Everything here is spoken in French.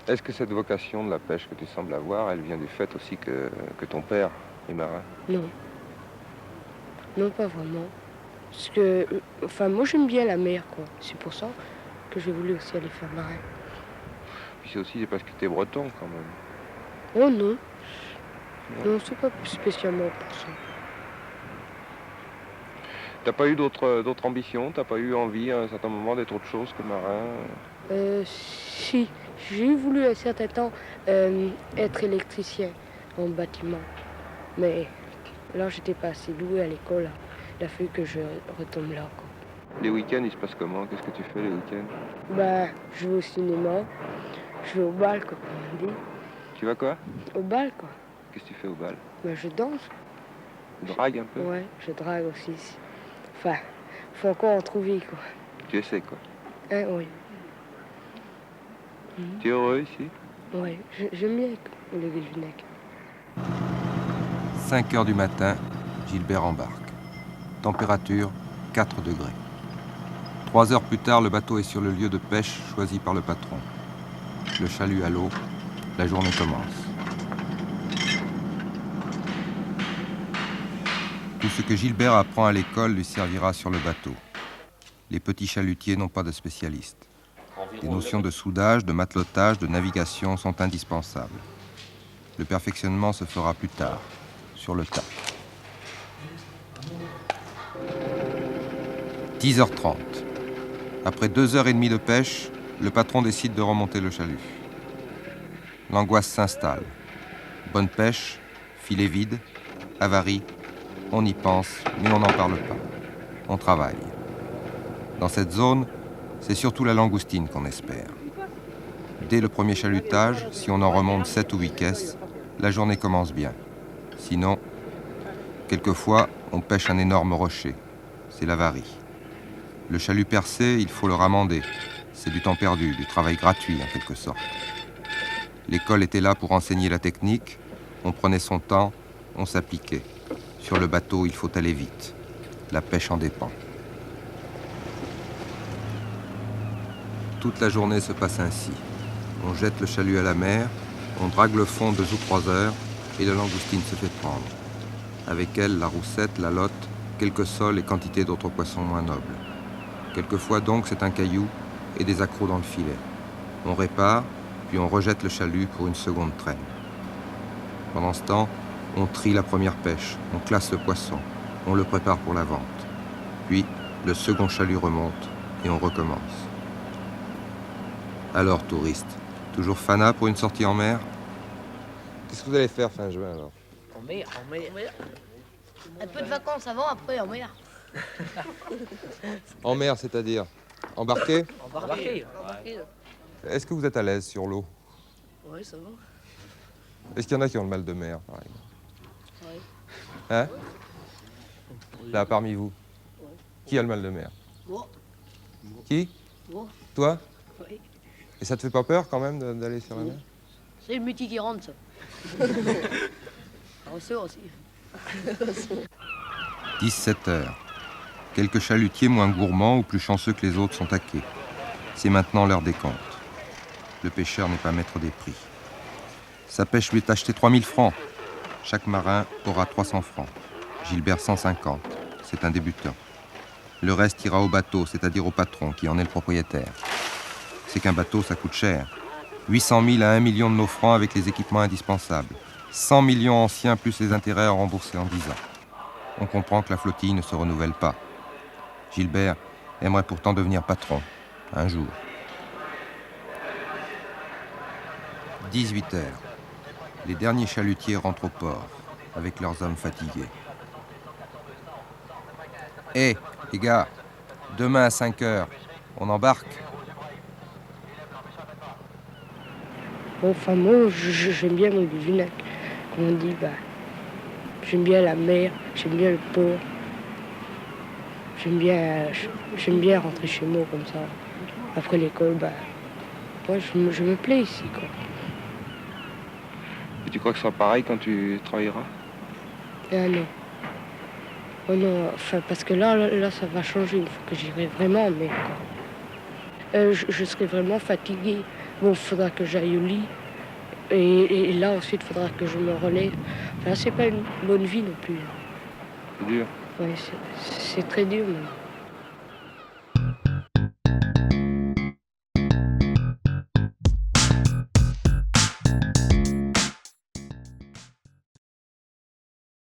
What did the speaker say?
Est-ce que cette vocation de la pêche que tu sembles avoir, elle vient du fait aussi que ton père est marin? Non, non, pas vraiment. Parce que, enfin, moi j'aime bien la mer, quoi. C'est pour ça que j'ai voulu aussi aller faire marin. Puis c'est aussi parce que tu es breton quand même. Oh non, Non. non, c'est pas spécialement pour ça. T'as pas eu d'autres ambitions? T'as pas eu envie à un certain moment d'être autre chose que marin? Si, j'ai voulu un certain temps être électricien en bâtiment. Mais là, j'étais pas assez douée à l'école. Il a fallu que je retombe là, quoi. Les week-ends, ils se passent comment? Qu'est-ce que tu fais les week-ends? Ben, je vais au cinéma, je vais au bal, quoi, comme on dit. Tu vas quoi? Au bal, quoi. Qu'est-ce que tu fais au bal? Ben, je danse. Tu dragues un peu? Ouais, je drague aussi. Enfin, faut encore en trouver, quoi. Tu essaies quoi? Hein, oui. Tu es heureux ici? Ouais, j'aime bien le Guilvinec. 5 heures du matin, Gilbert embarque. Température 4 degrés. 3 heures plus tard, le bateau est sur le lieu de pêche choisi par le patron. Le chalut à l'eau, la journée commence. Tout ce que Gilbert apprend à l'école lui servira sur le bateau. Les petits chalutiers n'ont pas de spécialistes. Les notions de soudage, de matelotage, de navigation sont indispensables. Le perfectionnement se fera plus tard, sur le tas. 10h30. Après 2h30 de pêche, le patron décide de remonter le chalut. L'angoisse s'installe. Bonne pêche, filet vide, avarie, on y pense, mais on n'en parle pas. On travaille. Dans cette zone, c'est surtout la langoustine qu'on espère. Dès le premier chalutage, si on en remonte 7 ou 8 caisses, la journée commence bien. Sinon, quelquefois, on pêche un énorme rocher. C'est l'avarie. Le chalut percé, il faut le ramander. C'est du temps perdu, du travail gratuit en quelque sorte. L'école était là pour enseigner la technique. On prenait son temps, on s'appliquait. Sur le bateau, il faut aller vite. La pêche en dépend. Toute la journée se passe ainsi. On jette le chalut à la mer, on drague le fond 2 ou 3 heures et la langoustine se fait prendre. Avec elle, la roussette, la lotte, quelques sols et quantité d'autres poissons moins nobles. Quelquefois donc, c'est un caillou et des accrocs dans le filet. On répare, puis on rejette le chalut pour une seconde traîne. Pendant ce temps, on trie la première pêche, on classe le poisson, on le prépare pour la vente. Puis, le second chalut remonte et on recommence. Alors, touristes, toujours fanat pour une sortie en mer? Qu'est-ce que vous allez faire fin juin alors? En mer. Un peu de vacances avant, après en mer. En mer, c'est-à-dire embarqué? Embarquer. Est-ce que vous êtes à l'aise sur l'eau? Oui, ça va. Est-ce qu'il y en a qui ont le mal de mer, par exemple? Oui. Hein? Là, parmi vous. Ouais. Qui a le mal de mer? Moi. Qui? Moi. Toi? Oui. Et ça te fait pas peur quand même d'aller sur la mer? C'est le multi qui rentre, ça. On sort aussi. 17 heures. Quelques chalutiers moins gourmands ou plus chanceux que les autres sont à quai. C'est maintenant l'heure des comptes. Le pêcheur n'est pas maître des prix. Sa pêche lui est achetée 3000 francs. Chaque marin aura 300 francs. Gilbert 150. C'est un débutant. Le reste ira au bateau, c'est-à-dire au patron, qui en est le propriétaire. C'est qu'un bateau, ça coûte cher. 800 000 à 1 million de nos francs avec les équipements indispensables. 100 millions anciens plus les intérêts à rembourser en 10 ans. On comprend que la flottille ne se renouvelle pas. Gilbert aimerait pourtant devenir patron, un jour. 18 heures. Les derniers chalutiers rentrent au port, avec leurs hommes fatigués. Hé, les gars, demain à 5 heures, on embarque? Enfin, moi, j'aime bien mon Guilvinec. Comme on dit, bah, j'aime bien la mer, j'aime bien le port. J'aime bien rentrer chez moi comme ça. Après l'école, bah, moi, je me plais ici, quoi. Et tu crois que ce sera pareil quand tu travailleras? Ah non. Oh non, enfin, parce que là, ça va changer une fois que j'irai vraiment en mer, quoi. je serai vraiment fatiguée. Bon, il faudra que j'aille au lit. Et là, ensuite, il faudra que je me relève. Enfin, c'est pas une bonne vie non plus. C'est dur. Ouais, c'est très dur, mais...